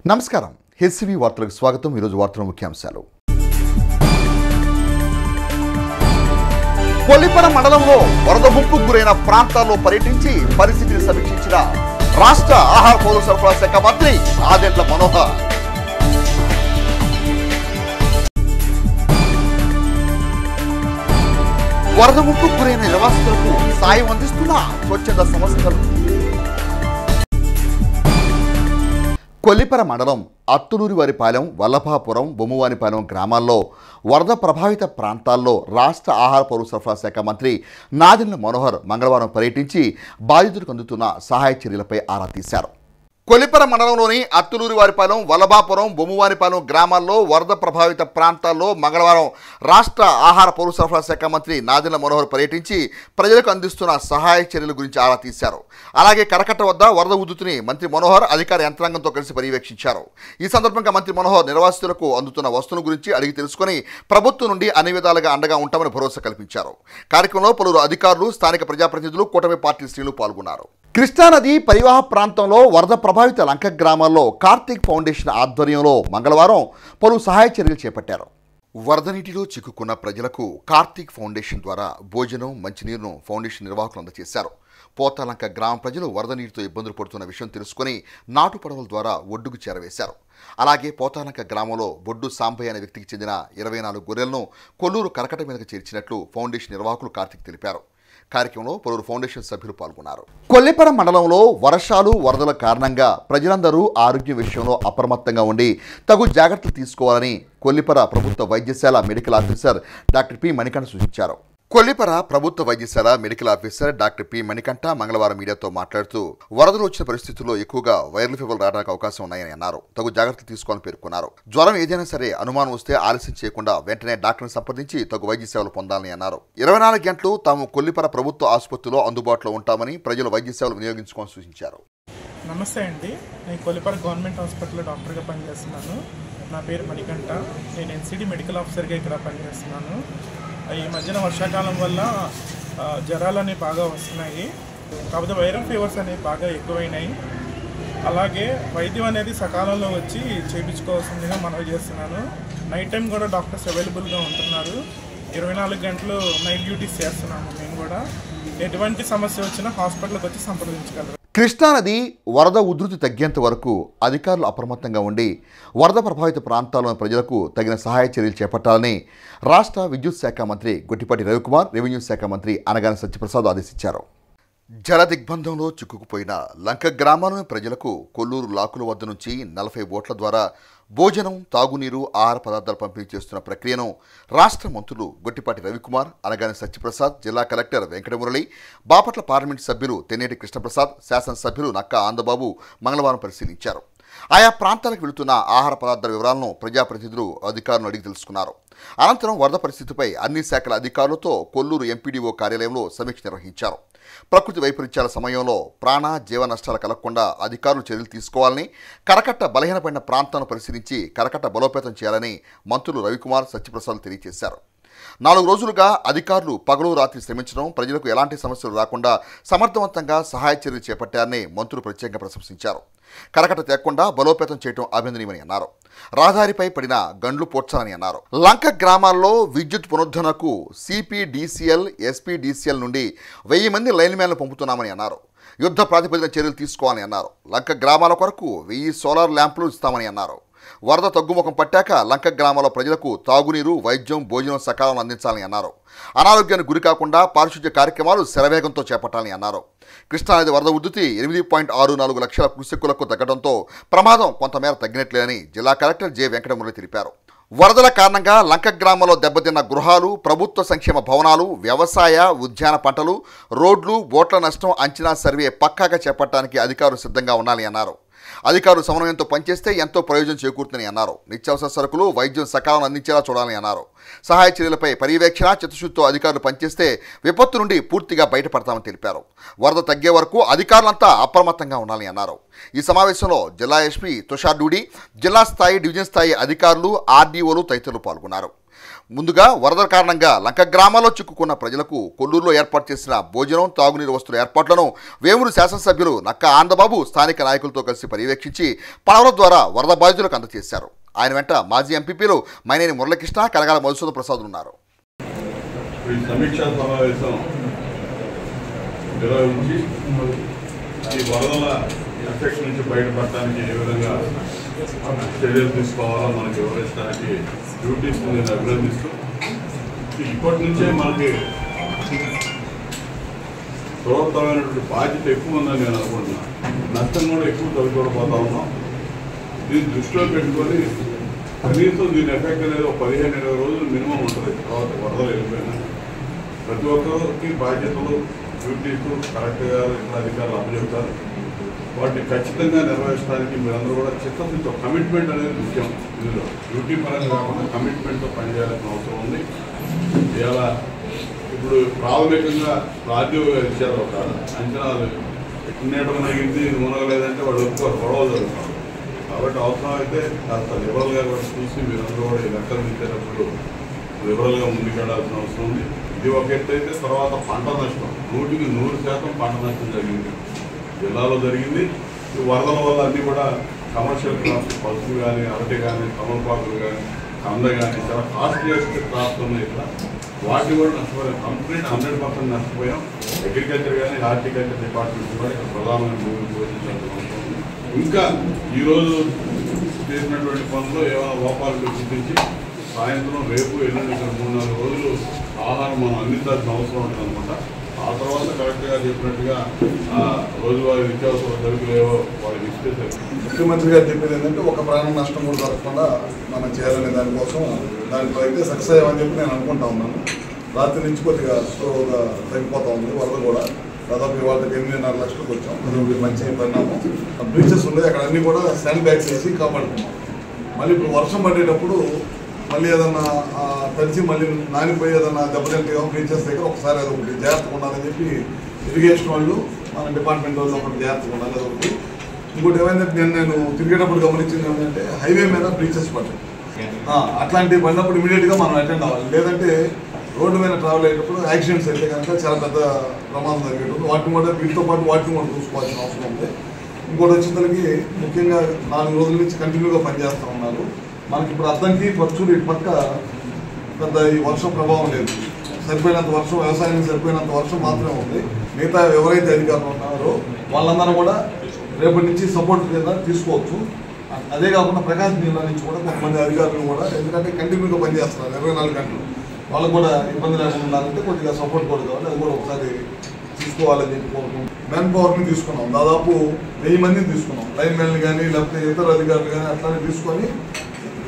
నమస్కారం హెచ్సివి వార్తలకు స్వాగతం। ఈ రోజు వార్తల ముఖ్యాంశాలు। కొల్లిపర మండలంలో వరద ముప్పుకు గురైన ప్రాంతాల్లో పర్యటించి పరిస్థితిని సమీక్షించిన రాష్ట్ర ఆహార పౌర సరఫరా శాఖ మంత్రి నాదెండ్ల మనోహర్। వరద ముప్పుకు గురైన నివాసితులకు సాయం అందిస్తున్న స్వచ్ఛంద సంస్థలు। కొల్లిపర మండలం అత్తులూరివారిపాలెం, వల్లభాపురం, బొమ్మవానిపాలెం గ్రామాల్లో వరద ప్రభావిత ప్రాంతాల్లో రాష్ట్ర ఆహార పౌర సరఫరా శాఖ మంత్రి నాదెండ్ల మనోహర్ మంగళవారం పర్యటించి బాధితులకు అందుతున్న సహాయ చర్యలపై ఆరా తీశారు। కొల్లిపర మండలంలోని అత్తులూరివారిపాలెం, వల్లభాపురం, బొమ్మవానిపాలెం గ్రామాల్లో వరద ప్రభావిత ప్రాంతాల్లో మంగళవారం రాష్ట్ర ఆహార పౌర సరఫరా శాఖ మంత్రి నాదెండ్ల మనోహర్ పర్యటించి ప్రజలకు అందిస్తున్న సహాయ చర్యల గురించి ఆరా తీశారు। అలాగే కరకట్ట వద్ద వరద ఉధృతిని మంత్రి మనోహర్ అధికార యంత్రాంగంతో కలిసి పర్యవేక్షించారు। ఈ సందర్భంగా మంత్రి మనోహర్ నిర్వాసితులకు అందుతున్న వస్తువుల గురించి అడిగి తెలుసుకుని ప్రభుత్వం నుండి అన్ని విధాలుగా అండగా ఉంటామని భరోసా కల్పించారు। కార్యక్రమంలో పలువురు అధికారులు, స్థానిక ప్రజాప్రతినిధులు, కూటమి పార్టీ శ్రేణులు పాల్గొన్నారు। కృష్ణానది పరివాహ ప్రాంతంలో వరద ప్రభావిత లంక గ్రామాల్లో కార్తీక్ ఫౌండేషన్ ఆధ్వర్యంలో మంగళవారం పలు సహాయ చర్యలు చేపట్టారు। వరద నీటిలో చిక్కుకున్న ప్రజలకు కార్తీక్ ఫౌండేషన్ ద్వారా భోజనం, మంచినీరును ఫౌండేషన్ నిర్వాహకులు అందజేశారు। పోతాలంక గ్రామ ప్రజలు వరద నీటితో ఇబ్బందులు పడుతున్న విషయం తెలుసుకుని నాటు పడవల ద్వారా ఒడ్డుకు చేరవేశారు। అలాగే పోతాలంక గ్రామంలో బొడ్డు సాంబయ్య అనే వ్యక్తికి చెందిన 24 గొర్రెలను కొల్లూరు కరకట మీదకు చేర్చినట్లు ఫౌండేషన్ నిర్వాహకులు కార్తీక్ తెలిపారు। కార్యక్రమంలో పలువురు ఫౌండేషన్ సభ్యులు పాల్గొన్నారు। కొల్లిపర మండలంలో వర్షాలు, వరదల కారణంగా ప్రజలందరూ ఆరోగ్య విషయంలో అప్రమత్తంగా ఉండి తగు జాగ్రత్తలు తీసుకోవాలని కొల్లిపర ప్రభుత్వ వైద్యశాల medical officer doctor P Manikanta సూచించారు। కొల్లిపర ప్రభుత్వ వైద్యశాల medical officer doctor P Manikanta మంగళవారం మీడియాతో మాట్లాడుతూ వరదలు వచ్చిన పరిస్థితుల్లో ఎక్కువగా వైరల్ ఫీవర్ రావడానికి అవకాశం ఉన్నాయని అన్నారు। తగు జాగ్రత్తలు తీసుకోవాలని పేర్కొన్నారు। జ్వరం ఏదైనా సరే అనుమానం వస్తే ఆలస్యం చేయకుండా వెంటనే డాక్టర్ని సంప్రదించి తగు వైద్య సేవలు పొందాలని అన్నారు। 24 గంటలు తాము కొల్లిపర ప్రభుత్వ ఆసుపత్రిలో అందుబాటులో ఉంటామని ప్రజలు వైద్య సేవలు వినియోగించుకోవాలని సూచించారు। నమస్తే అండి, నేను కొల్లిపర గవర్నమెంట్ హాస్పిటల్లో డాక్టర్గా పనిచేస్తున్నాను। నా పేరు మణికంఠ, నేను ఎన్సిడి మెడికల్ ఆఫీసర్గా ఇక్కడ పనిచేస్తున్నాను। ఈ మధ్యన వర్షాకాలం వల్ల జ్వరాలు అనేవి బాగా వస్తున్నాయి, కాకపోతే వైరల్ ఫీవర్స్ అనేవి బాగా ఎక్కువైనాయి। అలాగే వైద్యం అనేది సకాలంలో వచ్చి చేయించుకోవాల్సిందిగా మనవి చేస్తున్నాను। నైట్ టైం కూడా డాక్టర్స్ అవైలబుల్గా ఉంటున్నారు, 24 గంటలు నైట్ డ్యూటీస్ చేస్తున్నాము మేము కూడా। ఎటువంటి సమస్య వచ్చినా హాస్పిటల్కి వచ్చి సంప్రదించగలరు। కృష్ణానది వరద ఉధృతి తగ్గేంత వరకు అధికారులు అప్రమత్తంగా ఉండి వరద ప్రభావిత ప్రాంతాల్లోని ప్రజలకు తగిన సహాయ చర్యలు చేపట్టాలని రాష్ట్ర విద్యుత్ శాఖ మంత్రి గొట్టిపాటి రవికుమార్, రెవెన్యూ శాఖ మంత్రి అనగాని సత్యప్రసాద్ ఆదేశించారు। జల దిగ్బంధంలో చిక్కుకుపోయిన లంక గ్రామాలోని ప్రజలకు కొల్లూరు లాకుల వద్ద నుంచి 40 బోట్ల ద్వారా భోజనం, తాగునీరు, ఆహార పదార్థాలు పంపిణీ చేస్తున్న ప్రక్రియను రాష్ట్ర మంత్రులు గొట్టిపాటి రవికుమార్, అనగాని సత్యప్రసాద్, జిల్లా కలెక్టర్ వెంకటమురళి, బాపట్ల పార్లమెంట్ సభ్యులు తెన్నేటి కృష్ణప్రసాద్, శాసనసభ్యులు నక్కా ఆందబాబు మంగళవారం పరిశీలించారు। ఆయా ప్రాంతాలకు వెళుతున్న ఆహార పదార్థాల వివరాలను ప్రజాప్రతినిధులు, అధికారులను అడిగి తెలుసుకున్నారు। అనంతరం వరద పరిస్థితిపై అన్ని శాఖల అధికారులతో కొల్లూరు ఎంపీడీఓ కార్యాలయంలో సమీక్ష నిర్వహించారు। ప్రకృతి వైపరీత్యాల సమయంలో ప్రాణ, జీవ నష్టాలు కలగకుండా అధికారులు చర్యలు తీసుకోవాలని, కరకట్ట బలహీనపడిన ప్రాంతాలను పరిశీలించి కరకట్ట బలోపేతం చేయాలని మంత్రులు రవికుమార్, సత్యప్రసాద్ తెలియజేశారు। 4 రోజులుగా అధికారులు పగలు రాత్రి శ్రమించడం, ప్రజలకు ఎలాంటి సమస్యలు రాకుండా సమర్థవంతంగా సహాయ చర్యలు చేపట్టారని మంత్రులు ప్రత్యేకంగా ప్రశంసించారు। కరకట్ట తేకుండా బలోపేతం చేయడం అభినందనీయమని అన్నారు। రహదారిపై పడిన గండ్లు పోడ్చాలని అన్నారు। లంక గ్రామాల్లో విద్యుత్ పునరుద్ధరణకు సిపిడిసిఎల్, ఎస్పీడీసీఎల్ నుండి 1000 మంది లైన్మ్యాన్లు పంపుతున్నామని అన్నారు। యుద్ధ ప్రాతిపదికన చర్యలు తీసుకోవాలని అన్నారు। లంక గ్రామాల కొరకు 1000 సోలార్ ల్యాంపులు ఇస్తామని అన్నారు। వరద తగ్గుముఖం పట్టాక లంక గ్రామాల ప్రజలకు తాగునీరు, వైద్యం, భోజనం సకాలంలో అందించాలని అన్నారు। అనారోగ్యానికి గురి కాకుండా పారిశుద్ధ్య కార్యక్రమాలు శరవేగంతో చేపట్టాలని అన్నారు। కృష్ణానది వరద ఉధృతి 8.64 లక్షల క్యూసెక్కులకు తగ్గడంతో ప్రమాదం కొంతమేర తగ్గినట్లేదని జిల్లా కలెక్టర్ జె వెంకటమురళి తెలిపారు। వరదల కారణంగా లంక గ్రామంలో దెబ్బతిన్న గృహాలు, ప్రభుత్వ సంక్షేమ భవనాలు, వ్యవసాయ, ఉద్యాన పంటలు, రోడ్లు, బోట్ల నష్టం అంచనా సర్వే పక్కాగా చేపట్టడానికి అధికారులు సిద్ధంగా ఉండాలని అన్నారు। అధికారులు సమన్వయంతో పనిచేస్తే ఎంతో ప్రయోజనం చేకూరుతుందని అన్నారు। నిత్యావసర సరుకులు, వైద్యం సకాలంలో అందించేలా చూడాలని అన్నారు। సహాయ చర్యలపై పర్యవేక్షణ, చిత్తశుద్ధితో అధికారులు పనిచేస్తే విపత్తు నుండి పూర్తిగా బయటపడతామని తెలిపారు। వరద తగ్గే వరకు అధికారులంతా అప్రమత్తంగా ఉండాలని అన్నారు। ఈ సమావేశంలో జిల్లా ఎస్పీ తుషార్ డూడి, జిల్లా స్థాయి, డివిజన్ స్థాయి అధికారులు, ఆర్డీఓలు తదితరులు పాల్గొన్నారు। ముందుగా వరద కారణంగా లంక గ్రామాల్లో చిక్కుకున్న ప్రజలకు కొల్లూరులో ఏర్పాటు చేసిన భోజనం తాగునీరు వస్తువుల ఏర్పాట్లను వేమూరు శాసనసభ్యులు నక్క ఆనందబాబు స్థానిక నాయకులతో కలిసి పర్యవేక్షించి పడవల ద్వారా వరద బాధితులకు అందజేశారు. ఆయన వెంట మాజీ ఎంపీపీలు మైనేని మురళకృష్ణ, కలగాల మధుసూదన్ ప్రసాద్ ఉన్నారు. ఈ వరదల ఎఫెక్ట్ నుంచి బయటపడటానికి ఏ విధంగా చర్యలు తీసుకోవాలో మనకి వివరించడానికి డ్యూటీస్ నేను అభినందిస్తూ ఇప్పటి నుంచే మనకి ప్రభుత్వమైనటువంటి బాధ్యత ఎక్కువ ఉందని నేను అనుకుంటున్నాను. నష్టం కూడా ఎక్కువ తగ్గిపోతా ఉన్నాం. దీన్ని దృష్టిలో పెట్టుకొని కనీసం దీని ఎఫెక్ట్ అనేది ఒక 15-20 రోజులు మినిమం ఉంటుంది. తర్వాత వరదలు వెళ్ళిపోయినా ప్రతి ఒక్కరికి బాధ్యతలు డ్యూటీస్ కరెక్ట్గా ఇతర అధికారులు అప్పచెప్తారు. వాటిని ఖచ్చితంగా నిర్వహించడానికి మీరందరూ కూడా చిత్తశుద్ధితో కమిట్మెంట్ అనేది ముఖ్యం. ఇందులో డ్యూటీ పరంగా కాకుండా కమిట్మెంట్తో పనిచేయాల్సిన అవసరం ఉంది. ఇలా ఇప్పుడు ప్రాథమికంగా రాజ్యం ఇచ్చారు ఒక అంచనాలు నీటం తగ్గింది, మునగలేదంటే వాళ్ళు ఒప్పుకోరు, గొడవలు జరుగుతారు. కాబట్టి అవసరం అయితే కాస్త లిబరల్గా కూడా చూసి మీరందరూ కూడా ఈ లెక్కలు ఇచ్చేటప్పుడు లిబరల్గా ముందుకెళ్లాల్సిన అవసరం ఉంది. ఇది ఒక ఎత్తు అయితే తర్వాత పంట నష్టం 100% పంట నష్టం జరిగింది జిల్లాలో జరిగింది. ఈ వరదల వల్ల అన్నీ కూడా కమర్షియల్ క్రాప్స్, పసుపు కానీ, అరటి కానీ, తమలపాకులు కానీ, కంద కానీ చాలా కాస్ట్లీయెస్ట్ క్రాప్స్ ఉన్నాయి ఇక్కడ. వాటిని కూడా నష్టపోయాం. కంప్లీట్ 100% నష్టపోయాం. అగ్రికల్చర్ కానీ, హార్టికల్చర్ డిపార్ట్మెంట్ కూడా ఇక్కడ ప్రధానమైన భూమిని పోషించాల్సిన అవసరం ఉంది. ఇంకా ఈరోజు చేసినటువంటి పనులు ఏమైనా లోపాలు గుర్తించి సాయంత్రం రేపు ఎల్లుండి 3-4 రోజులు ఆహారం మనం అందించాల్సిన అవసరం ఉంటుంది అనమాట. ఆ తర్వాత కరెక్ట్గా చెప్పినట్టుగా రోజువారీ నిత్యావసర సరుకులు ఏవో వాళ్ళకి ఇస్తే ముఖ్యమంత్రి గారు చెప్పేది ఏంటంటే ఒక ప్రాణ నష్టం కూడా జరగకుండా మనం చేయాలనే దానికోసం దాంట్లో అయితే సక్సెస్ అయ్యామని చెప్పి నేను అనుకుంటా ఉన్నాను. రాత్రి నుంచి కొద్దిగా స్లోగా తగ్గిపోతూ ఉంది వరద కూడా. దాదాపు వాళ్ళకి 8.5 లక్షలకు వచ్చాం. అది మంచి పరిణామం. బ్రీచెస్ ఉన్నాయి అక్కడ అన్నీ కూడా శాండ్ బ్యాగ్స్ వేసి కాపాడుకున్నాం. మళ్ళీ ఇప్పుడు వర్షం పడేటప్పుడు మళ్ళీ ఏదన్నా తడిచి మళ్ళీ నానిపోయి ఏదన్నా దెబ్బతింటే బ్రీచెస్ దగ్గర ఒకసారి అది ఒకటి జాగ్రత్తగా ఉండాలని చెప్పి ఇరిగేషన్ వాళ్ళు మన డిపార్ట్మెంట్ వాళ్ళు ఒకటి జాగ్రత్తగా ఉండాలి. అదొకటి. ఇంకోటి ఏమైందంటే నేను తిరిగేటప్పుడు గమనించింది ఏంటంటే హైవే మీద బ్రీచెస్ పడ్డాయి. అట్లాంటివి పడినప్పుడు ఇమీడియట్గా మనం అటెండ్ అవ్వాలి. లేదంటే రోడ్డు మీద ట్రావెల్ అయ్యేటప్పుడు యాక్సిడెంట్స్ అయితే కనుక చాలా పెద్ద ప్రమాదం జరిగేటప్పుడు వాటిని కూడా వీటితో పాటు వాటిని కూడా చూసుకోవాల్సిన అవసరం ఉంది. ఇంకోటి వచ్చేసరికి ముఖ్యంగా 4 రోజుల నుంచి కంటిన్యూగా పనిచేస్తూ ఉన్నారు. మనకి ఇప్పుడు అద్దంకి పచ్చులు ఇటు పక్క పెద్ద ఈ వర్షం ప్రభావం లేదు. సరిపోయినంత వర్షం, వ్యవసాయానికి సరిపోయినంత వర్షం మాత్రమే ఉంది. మిగతా ఎవరైతే అధికారులు ఉన్నారో వాళ్ళందరూ కూడా రేపటి నుంచి సపోర్ట్ కింద తీసుకోవచ్చు. అదే కాకుండా ప్రకాశం జిల్లా నుంచి కూడా కొంతమంది అధికారులు కూడా, ఎందుకంటే కంటిన్యూగా పనిచేస్తున్నారు 24 గంటలు, వాళ్ళకు కూడా ఇబ్బంది లేకుండా ఉండాలంటే కొద్దిగా సపోర్ట్ కూడా కావాలి. అది కూడా ఒకసారి తీసుకోవాలని చెప్పి కోరుకుంటున్నాం. మ్యాన్ పవర్ని తీసుకున్నాం. దాదాపు 1000 మందిని తీసుకున్నాం. లైన్ మ్యాన్లు కానీ లేకపోతే ఇతర అధికారులు కానీ అట్లానే తీసుకొని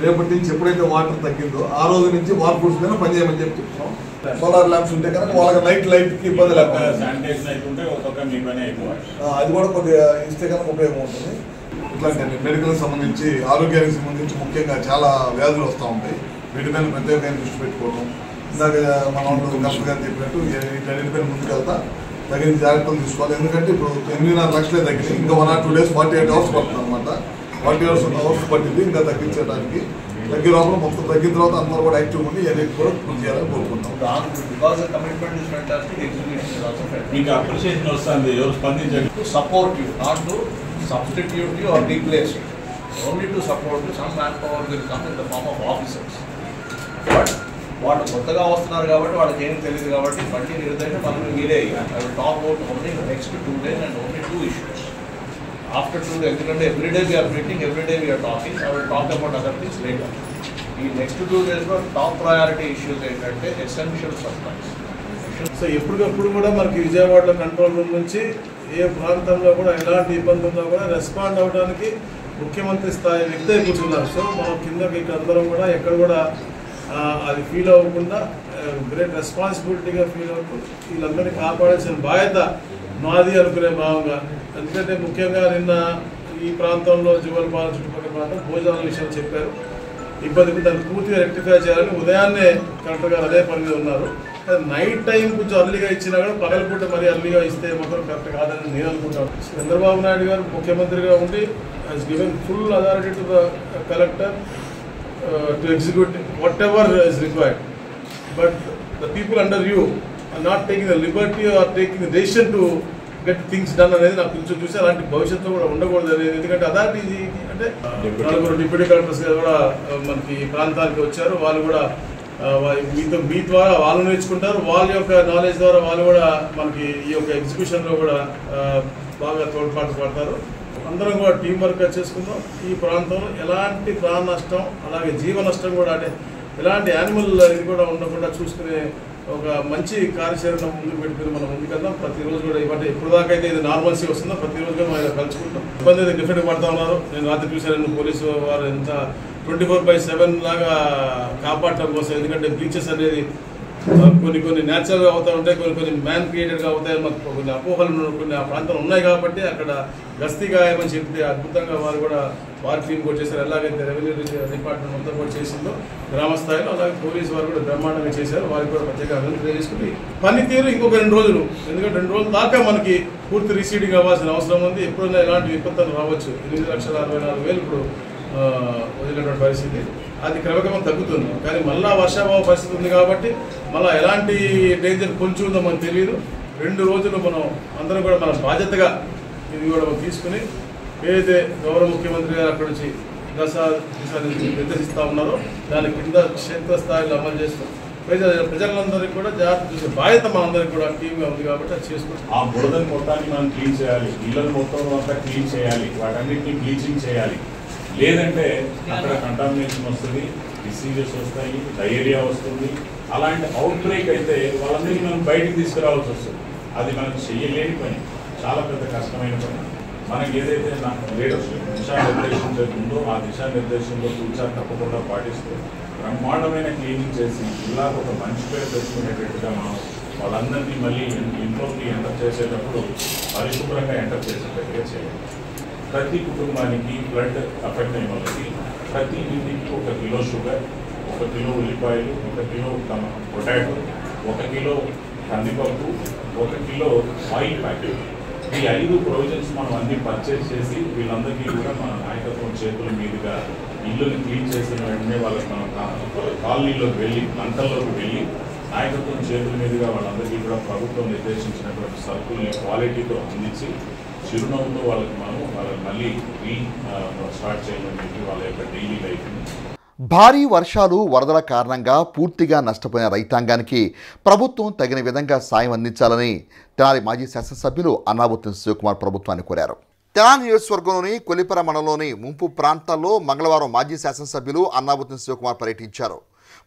రేపటి నుంచి ఎప్పుడైతే వాటర్ తగ్గిందో ఆ రోజు నుంచి వాటర్ ఫుడ్స్ మీద పనిచేయమని చెప్పి చెప్తున్నాం. సోలార్ ల్యాంప్స్ ఉంటే కనుక వాళ్ళకి లైట్కి ఇబ్బంది లేకుండా అది కూడా కొద్దిగా ఇస్తే కనుక ఉపయోగం ఉంటుంది. ఇట్లాంటి మెడికల్కి సంబంధించి, ఆరోగ్యానికి సంబంధించి ముఖ్యంగా చాలా వ్యాధులు వస్తూ ఉంటాయి. వీటి మీద ప్రత్యేకంగా దృష్టి పెట్టుకోవడం. ఇందాక మన వాళ్ళు కలెక్టర్ గారు చెప్పినట్టు వీటన్నిటిపైన ముందుకెళ్తా తగిన జాగ్రత్తలు తీసుకోవాలి. ఎందుకంటే ఇప్పుడు 8.5 లక్షలే తగ్గినాయి. ఇంకా 1 or 2 days 48 hours పడుతుంది అనమాట. 40 hours పట్టింది ఇంకా తగ్గించడానికి. తగ్గిన లోపల మొత్తం తగ్గిన తర్వాత అందరూ కూడా యాక్టివ్ ఉండి ఇవన్నీ కూడా పూర్తి చేయాలని కోరుకుంటాం. Support you, not to substitute you or replace you. Only to support you. Some manpower will come in the form of officers. But వాళ్ళు కొత్తగా వస్తున్నారు కాబట్టి వాళ్ళకి ఏం తెలియదు కాబట్టి మళ్ళీ నిర్దేశం మనం మీరే. I will talk about only next 2 days and only 2 issues. After 2 days, ఎందుకంటే every day we are meeting, every day we are talking. I will talk about other things later. ఈ నెక్స్ట్ 2 daysలో టాప్ ప్రయారిటీ ఇష్యూస్ ఏంటంటే ఎసెన్షియల్ సప్లైస్. సో ఎప్పటికప్పుడు కూడా మనకి విజయవాడలో control room నుంచి ఏ ప్రాంతంలో కూడా ఎలాంటి ఇబ్బంది ఉన్నా కూడా రెస్పాండ్ అవ్వడానికి ముఖ్యమంత్రి స్థాయి వ్యక్తే కూర్చున్నారు. సో మనం కిందకి ఇక్కడ అందరం కూడా ఎక్కడ కూడా అది ఫీల్ అవ్వకుండా గ్రేట్ రెస్పాన్సిబిలిటీగా ఫీల్ అవుతూ వీళ్ళందరినీ కాపాడాల్సిన బాధ్యత నాది అనుకునే భావంగా. ఎందుకంటే ముఖ్యంగా నిన్న ఈ ప్రాంతంలో జువల్పాలెం చుట్టుపక్కల ప్రాంతం భోజనాల విషయం చెప్పారు. ఇబ్బందికి దాన్ని పూర్తిగా రెక్టిఫై చేయాలని ఉదయాన్నే కలెక్టర్ గారు అదే పని మీద ఉన్నారు. నైట్ టైం కొంచెం అర్లీగా ఇచ్చినా కూడా పగలపూట మరీ అర్లీగా ఇస్తే మాత్రం కరెక్ట్ కాదని నేను అనుకుంటాను. చంద్రబాబు నాయుడు గారు ముఖ్యమంత్రిగా ఉండి has given full authority to the collector to execute whatever is required. But the people under you are not taking the liberty or taking the decision to get things done అనేది నాకు కొంచెం చూసి అలాంటి భవిష్యత్తు కూడా ఉండకూడదు అనేది. ఎందుకంటే అదాటి అంటే నలుగురు డిప్యూటీ కలెక్టర్స్ కూడా మనకి ప్రాంతానికి వచ్చారు. వాళ్ళు కూడా మీ ద్వారా వాళ్ళు నేర్చుకుంటారు. వాళ్ళ యొక్క నాలెడ్జ్ ద్వారా వాళ్ళు కూడా మనకి ఈ యొక్క ఎగ్జిక్యూషన్లో కూడా బాగా తోడ్పాటు పడతారు. అందరం కూడా టీం వర్క్గా చేసుకుందాం. ఈ ప్రాంతంలో ఎలాంటి ప్రాణ నష్టం అలాగే జీవ నష్టం కూడా అంటే ఎలాంటి యానిమల్ ఇది కూడా ఉండకుండా చూసుకునే ఒక మంచి కార్యాచరణ ముందుకు పెట్టుకుని మనం ముందుకెళ్దాం. ప్రతిరోజు కూడా ఇవ్వండి ఇప్పుడు దాకా అయితే ఇది నార్మల్సీ వస్తుందో ప్రతిరోజు కూడా మనం కలుసుకుంటాం. ఇబ్బంది అయితే డిఫరెంట్ పడతా ఉన్నారు. నేను రాత్రి చూశాను పోలీసు వారు ఎంత 24/7 లాగా కాపాడటం కోసం. ఎందుకంటే బ్లీచెస్ అనేది కొన్ని న్యాచురల్గా అవుతూ ఉంటాయి, కొన్ని మ్యాన్ క్రియేటెడ్గా అవుతాయి. మాకు కొన్ని అపోహలు కొన్ని ఆ ప్రాంతాలు ఉన్నాయి కాబట్టి అక్కడ గస్తీ గాయమని చెప్తే అద్భుతంగా వారు కూడా వారి టీం కూడా చేశారు. ఎలాగైతే రెవెన్యూ డిపార్ట్మెంట్ మొత్తం కూడా చేసిందో గ్రామ స్థాయిలో అలాగే పోలీసు వారు కూడా బ్రహ్మాండంగా చేశారు. వారికి కూడా ప్రత్యేక అభివృద్ధి తెలియజేసుకుని పనితీరు ఇంకొక 2 రోజులు, ఎందుకంటే 2 రోజుల దాకా మనకి పూర్తి రిసీడింగ్ అవ్వాల్సిన అవసరం ఉంది. ఎప్పుడైనా ఎలాంటి విపత్తులు రావచ్చు. 8,64,000 ఇప్పుడు వదిలినటువంటి పరిస్థితి అది క్రమక్రమం తగ్గుతుంది. కానీ మళ్ళా వర్షాభావ పరిస్థితి ఉంది కాబట్టి మళ్ళీ ఎలాంటి డేంజర్ పొంచి ఉందో మనకు తెలియదు. 2 రోజులు మనం అందరం కూడా మన బాధ్యతగా ఇది కూడా తీసుకుని ఏదైతే గౌరవ ముఖ్యమంత్రి గారు అక్కడి నుంచి నిర్దేశిస్తూ ఉన్నారో దాని కింద క్షేత్రస్థాయిలో అమలు చేస్తూ ప్రజలందరికీ కూడా జాగ్రత్త చూసే బాధ్యత మనందరికీ కూడా టీమ్గా ఉంది కాబట్టి అది చేసుకుంటాం. ఆ బురదని మొత్తాన్ని మనం క్లీన్ చేయాలి, ఇళ్ళని మొత్తం అంతా క్లీన్ చేయాలి, వాటన్నిటిని బ్లీచింగ్ చేయాలి. లేదంటే అక్కడ కంటామినేషన్ వస్తుంది, డిసీజెస్ వస్తాయి, డయేరియా వస్తుంది. అలాంటి అవుట్ బ్రేక్ అయితే వాళ్ళందరికీ మనం బయటికి తీసుకురావాల్సి వస్తుంది. అది మనకు చెయ్యలేని పని, చాలా పెద్ద కష్టమైన పని. మనకి ఏదైతే దిశానిర్దేశం ఉందో ఆ దిశానిర్దేశంలో తూచా తప్పకుండా పాటిస్తూ బ్రహ్మాండమైన క్లీనింగ్ చేసి జిల్లాకు ఒక మంచి పేరు తెచ్చుకునేటట్టుగా మనం వాళ్ళందరినీ మళ్ళీ ఇంట్లోకి ఎంటర్ చేసేటప్పుడు పరిశుభ్రంగా ఎంటర్ చేసేటట్టుగా చేయాలి. ప్రతి కుటుంబానికి బ్లడ్ అఫెక్ట్ అయిన వాళ్ళకి ప్రతి ఇంటికి 1 కిలో షుగర్, 1 కిలో ఉల్లిపాయలు, 1 కిలో పొటాటో, 1 కిలో కందిపప్పు, 1 కిలో ఆయిల్ ప్యాకెట్, ఈ 5 ప్రొవిజన్స్ మనం అన్ని పర్చేస్ చేసి వీళ్ళందరికీ కూడా మన నాయకత్వం చేతుల మీదుగా ఇల్లుని క్లీన్ చేసిన వెంటనే వాళ్ళకి మనం కాలనీలోకి వెళ్ళి మంటల్లోకి వెళ్ళి నాయకత్వం చేతుల మీదుగా వాళ్ళందరికీ కూడా ప్రభుత్వం నిర్దేశించినటువంటి సరుకుల్ని క్వాలిటీతో అందించి చిరునవ్వుతో వాళ్ళకి మళ్ళీ స్టార్ట్ చేయమని చెప్పి వాళ్ళ యొక్క డైలీ లైఫ్ని. భారీ వర్షాలు వరదల కారణంగా పూర్తిగా నష్టపోయిన రైతాంగానికి ప్రభుత్వం తగిన విధంగా సాయం అందించాలని తెనాలి మాజీ శాసనసభ్యులు అన్నాబత్తుని శివకుమార్ ప్రభుత్వాన్ని కోరారు. తెనాలి నియోజకవర్గంలోని కొల్లిపర మండలంలోని ముంపు ప్రాంతాల్లో మంగళవారం మాజీ శాసనసభ్యులు అన్నాబత్తుని శివకుమార్ పర్యటించారు.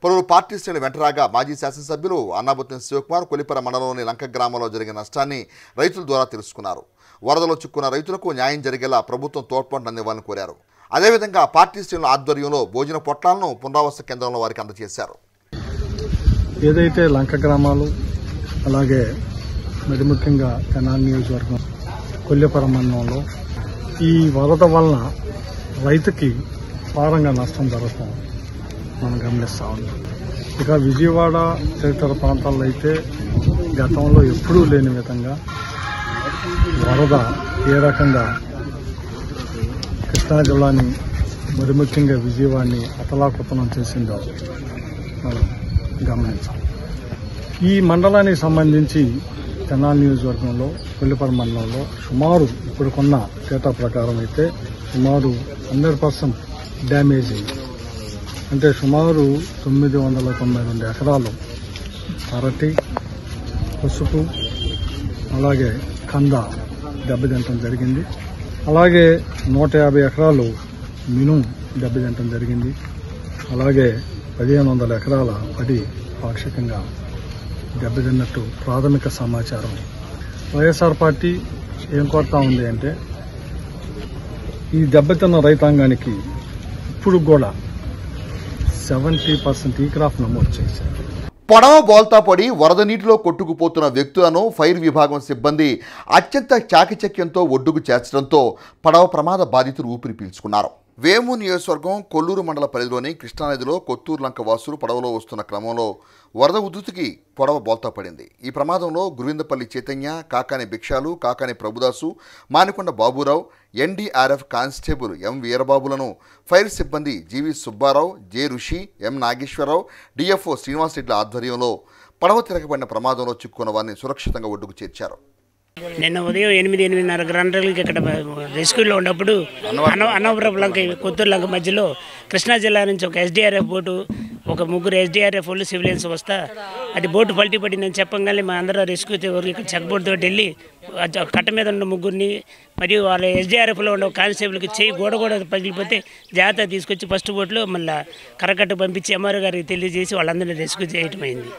పలువురు పార్టీ శ్రేణులు వెంటరాగా మాజీ శాసనసభ్యులు అన్నాబత్తుని శివకుమార్ కొల్లిపర మండలంలోని లంక గ్రామంలో జరిగిన నష్టాన్ని రైతుల ద్వారా తెలుసుకున్నారు. వరదలో చిక్కున్న రైతులకు న్యాయం జరిగేలా ప్రభుత్వం తోడ్పాటు అందివ్వాలని కోరారు. అదేవిధంగా పార్టీ శ్రేణుల ఆధ్వర్యంలో భోజన పొట్లాలను పునరావాస కేంద్రంలో వారికి అందజేశారు. ఏదైతే లంక గ్రామాలు అలాగే మరి ముఖ్యంగా తెనాలి నియోజకవర్గం కొల్లిపర మండలంలో ఈ వరద వలన రైతుకి భారంగా నష్టం జరగడం మనం గమనిస్తా ఉన్నాం. ఇక విజయవాడ తదితర ప్రాంతాల్లో అయితే గతంలో ఎప్పుడూ లేని విధంగా వరద ఏ రకంగా కృష్ణా జిల్లాని మరి ముఖ్యంగా విజయవాడని అతలాకుతలం చేసిందో మనం గమనించాం. ఈ మండలానికి సంబంధించి తెనాలి నియోజకవర్గంలో కొల్లిపర మండలంలో సుమారు ఇప్పుడుకున్న డేటా ప్రకారం అయితే సుమారు 100% డ్యామేజ్ అయింది. అంటే సుమారు 992 ఎకరాలు అరటి, పసుపు అలాగే కంద దెబ్బతింటం జరిగింది. అలాగే 150 ఎకరాలు మినుము దెబ్బతింటం జరిగింది. అలాగే 1500 ఎకరాల పడి పాక్షికంగా దెబ్బతిన్నట్టు ప్రాథమిక సమాచారం. వైఎస్ఆర్ పార్టీ ఏం కోరుతా ఉంది అంటే ఈ దెబ్బతిన్న రైతాంగానికి ఇప్పుడు కూడా 70% ఈ క్రాప్ నమోదు చేశారు. పడవ బోల్తా పడి వరద నీటిలో కొట్టుకుపోతున్న వ్యక్తులను ఫైర్ విభాగం సిబ్బంది అత్యంత చాకచక్యంతో ఒడ్డుకు చేర్చడంతో పడవ ప్రమాద బాధితులు ఊపిరి పీల్చుకున్నారు. వేము నియోజకవర్గం కొల్లూరు మండల పరిధిలోని కృష్ణానదిలో కొత్తూరు లంక వాసులు పడవలో వస్తున్న క్రమంలో వరద ఉధృతికి పడవ బోల్తా పడింది. ఈ ప్రమాదంలో Guruvindapalli Chaitanya, Kakani Bhikshalu, Kakani Prabhudasu, Manikonda Baburao, NDRF constable M వీరబాబులను ఫైర్ సిబ్బంది జీవి సుబ్బారావు, జె ఋషి, ఎం నాగేశ్వరరావు, డిఎఫ్ఓ శ్రీనివాసరెడ్డి ఆధ్వర్యంలో పడవ తిరగబడిన ప్రమాదంలో చిక్కుకున్న వారిని సురక్షితంగా ఒడ్డుకు చేర్చారు. నిన్న ఉదయం 8-8:30 గంటలకి ఇక్కడ రెస్క్యూలో ఉన్నప్పుడు అన్నవరపు లంక కొత్తూరు లంక మధ్యలో కృష్ణా జిల్లా నుంచి ఒక ఎస్డీఆర్ఎఫ్ బోటు, ఒక ముగ్గురు ఎస్డీఆర్ఎఫ్ వాళ్ళు సివిలియన్స్ వస్తా అది బోటు పల్టీ పడిందని చెప్పగానే మా అందరూ రెస్క్యూ ఇక్కడ చెక్ బోట్ తోటి వెళ్ళి కట్ట మీద ఉన్న ముగ్గురిని మరియు వాళ్ళ ఎస్డీఆర్ఎఫ్లో ఉన్న కానిస్టేబుల్కి చేయి గోడ పగిలిపోతే జాగ్రత్త తీసుకొచ్చి ఫస్ట్ బోట్లో మళ్ళీ కరకట్ట పంపించి ఎంఆర్ఓ గారికి తెలియజేసి వాళ్ళందరినీ రెస్క్యూ చేయటం అయింది.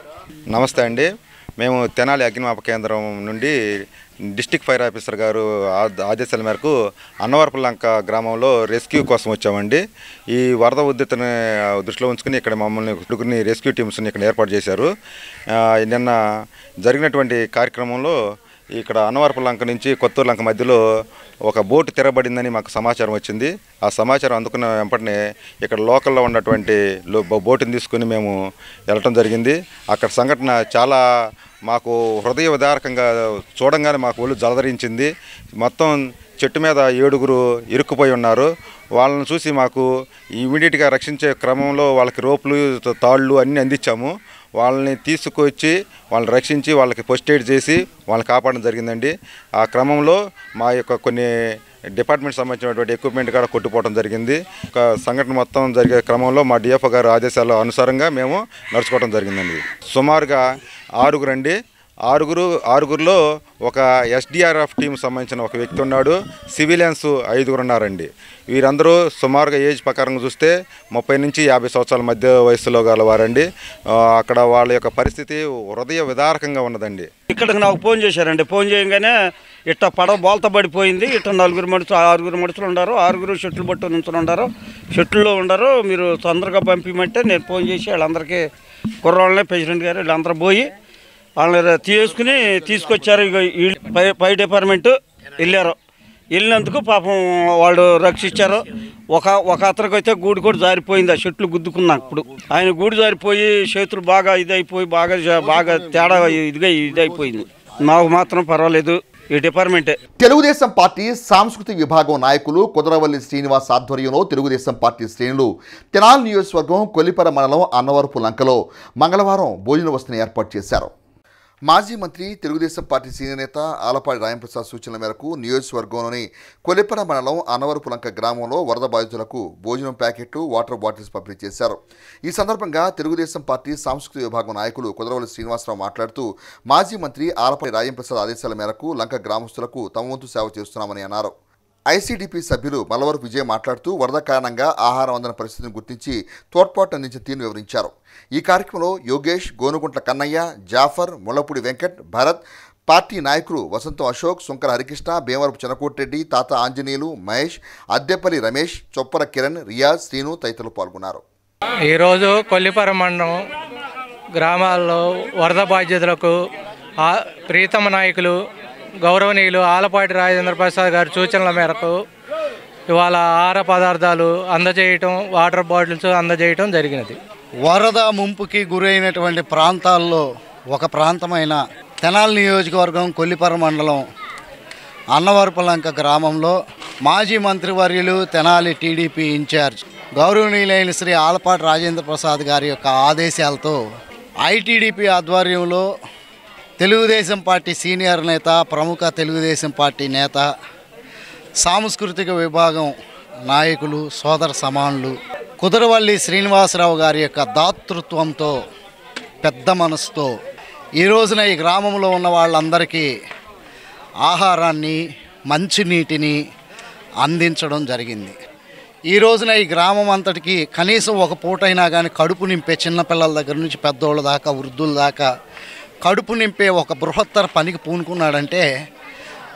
నమస్తే అండి. మేము తెనాలి అగ్నిమాపక కేంద్రం నుండి డిస్ట్రిక్ట్ ఫైర్ ఆఫీసర్ గారు ఆదేశాల మేరకు అన్నవరపు లంక గ్రామంలో రెస్క్యూ కోసం వచ్చామండి. ఈ వరద ఉద్ధృతిని దృష్టిలో ఉంచుకుని ఇక్కడ మమ్మల్ని రెస్క్యూ టీమ్స్ని ఇక్కడ ఏర్పాటు చేశారు. నిన్న జరిగినటువంటి కార్యక్రమంలో ఇక్కడ అన్నవరపు లంక నుంచి కొత్తూరు లంక మధ్యలో ఒక బోటు తిరగబడిందని మాకు సమాచారం వచ్చింది. ఆ సమాచారం అందుకున్న వెంటనే ఇక్కడ లోకల్లో ఉన్నటువంటి బోటుని తీసుకుని మేము వెళ్ళటం జరిగింది. అక్కడ సంఘటన చాలా మాకు హృదయ విదారకంగా చూడంగానే మాకు ఒళ్ళు జలధరించింది. మొత్తం చెట్టు మీద 7 ఇరుక్కుపోయి ఉన్నారు. వాళ్ళని చూసి మాకు ఇమీడియట్గా రక్షించే క్రమంలో వాళ్ళకి రోపులు, తాళ్ళు అన్నీ అందించాము. వాళ్ళని తీసుకొచ్చి వాళ్ళని రక్షించి వాళ్ళకి ఫస్ట్ ఎయిడ్ చేసి వాళ్ళని కాపాడడం జరిగిందండి. ఆ క్రమంలో మా యొక్క కొన్ని డిపార్ట్మెంట్ సంబంధించినటువంటి ఎక్విప్మెంట్ కూడా కొట్టుపోవడం జరిగింది. ఒక సంఘటన మొత్తం జరిగే క్రమంలో మా డిఎఫ్ఓ గారు ఆదేశాల అనుసారంగా మేము నడుచుకోవడం జరిగిందండి. సుమారుగా 6 అండి. ఆరుగురిలో ఒక ఎస్డీఆర్ఎఫ్ టీం సంబంధించిన ఒక వ్యక్తి ఉన్నాడు. సివిలియన్స్ 5 ఉన్నారండి. వీరందరూ సుమారుగా ఏజ్ ప్రకారంగా చూస్తే 30 నుంచి 50 సంవత్సరాల మధ్య వయసులో గలవారండి. అక్కడ వాళ్ళ యొక్క పరిస్థితి హృదయ విదారకంగా ఉన్నదండి. ఇక్కడికి నాకు ఫోన్ చేశారండి. ఫోన్ చేయగానే ఇట్ట పడవ బోల్తా పడిపోయింది, ఇట్ట 6 మనుషులు ఉన్నారు, 6 షెట్లు పట్టు నుంచి ఉన్నారు, షెట్లో ఉన్నారు, మీరు తొందరగా పంపించమంటే నేను ఫోన్ చేసి వాళ్ళందరికీ కుర్రాళ్ళనే ప్రెసిడెంట్ గారు వీళ్ళందరూ పోయి వాళ్ళని తీసుకొచ్చారు. ఇక పై డిపార్ట్మెంట్ వెళ్ళారు. వెళ్ళినందుకు పాపం వాళ్ళు రక్షించారు. ఒక అతనికి అయితే గూడు కూడా జారిపోయింది. ఆ చెట్లు గుద్దుకున్నప్పుడు ఆయన గూడు జారిపోయి చేతులు బాగా ఇదైపోయి బాగా తేడా ఇదైపోయింది. నాకు మాత్రం పర్వాలేదు. ఈ డిపార్ట్మెంటే. తెలుగుదేశం పార్టీ సాంస్కృతిక విభాగం నాయకులు కుదరవల్లి శ్రీనివాస్ ఆధ్వర్యంలో తెలుగుదేశం పార్టీ శ్రేణులు తెనాలి నియోజకవర్గం కొల్లిపర మండలం అన్నవరపు లంకలో మంగళవారం భోజన వసతిని ఏర్పాటు చేశారు. మాజీ మంత్రి తెలుగుదేశం పార్టీ సీనియర్ నేత ఆలపాటి రాయంప్రసాద్ సూచనల మేరకు నియోజకవర్గంలోని కొల్లిపర మండలం అన్నవరపు లంక గ్రామంలో వరద బాధితులకు భోజనం ప్యాకెట్లు, వాటర్ బాటిల్స్ పంపిణీ చేశారు. ఈ సందర్భంగా తెలుగుదేశం పార్టీ సాంస్కృతిక విభాగం నాయకులు కుదరవల్లి శ్రీనివాసరావు మాట్లాడుతూ మాజీ మంత్రి ఆలపాటి రాయంప్రసాద్ ఆదేశాల మేరకు లంక గ్రామస్తులకు తమ వంతు సేవ చేస్తున్నామని అన్నారు. ఐసీడీపీ సభ్యులు మలవరపు విజయ్ మాట్లాడుతూ వరద కారణంగా ఆహారం అందని పరిస్థితిని గుర్తించి తోడ్పాటు అందించిన తీరును వివరించారు. ఈ కార్యక్రమంలో యోగేష్, గోనుగుంట్ల కన్నయ్య, జాఫర్, ముళ్లపూడి వెంకట్, భరత్, పార్టీ నాయకులు వసంతం అశోక్, సుంకర హరికృష్ణ, భీమవరపు చెనకోటిరెడ్డి, తాత ఆంజనేయులు, మహేష్, అద్దెపల్లి రమేష్, చొప్పర కిరణ్, రియాజ్, శ్రీను తదితరులు పాల్గొన్నారు. ఈరోజు కొల్లిపర మండలం గ్రామాల్లో వరద బాధ్యతలకు ప్రీతమ నాయకులు గౌరవనీయులు ఆలపాటి రాజేంద్ర ప్రసాద్ గారి సూచనల మేరకు ఇవాళ ఆహార పదార్థాలు అందజేయటం, వాటర్ బాటిల్స్ అందజేయటం జరిగినది. వరద ముంపుకి గురైనటువంటి ప్రాంతాల్లో ఒక ప్రాంతమైన తెనాలి నియోజకవర్గం కొల్లిపర మండలం అన్నవరపు లంక గ్రామంలో మాజీ మంత్రివర్యులు తెనాలి టీడీపీ ఇన్ఛార్జ్ గౌరవనీయులైన శ్రీ ఆలపాటి రాజేంద్ర ప్రసాద్ గారి యొక్క ఆదేశాలతో ఐటీడీపీ ఆధ్వర్యంలో తెలుగుదేశం పార్టీ సీనియర్ నేత, ప్రముఖ తెలుగుదేశం పార్టీ నేత, సాంస్కృతిక విభాగం నాయకులు, సోదర సమానులు కుదరవల్లి శ్రీనివాసరావు గారి యొక్క దాతృత్వంతో, పెద్ద మనసుతో ఈ రోజున ఈ గ్రామంలో ఉన్న వాళ్ళందరికీ ఆహారాన్ని, మంచినీటిని అందించడం జరిగింది. ఈ రోజున ఈ గ్రామం అంతటికి కనీసం ఒక పూటైనా కానీ కడుపు నింపే చిన్నపిల్లల దగ్గర నుంచి పెద్దోళ్ళ దాకా, వృద్ధుల దాకా కడుపు నింపే ఒక బృహత్తర పనికి పూనుకున్నాడంటే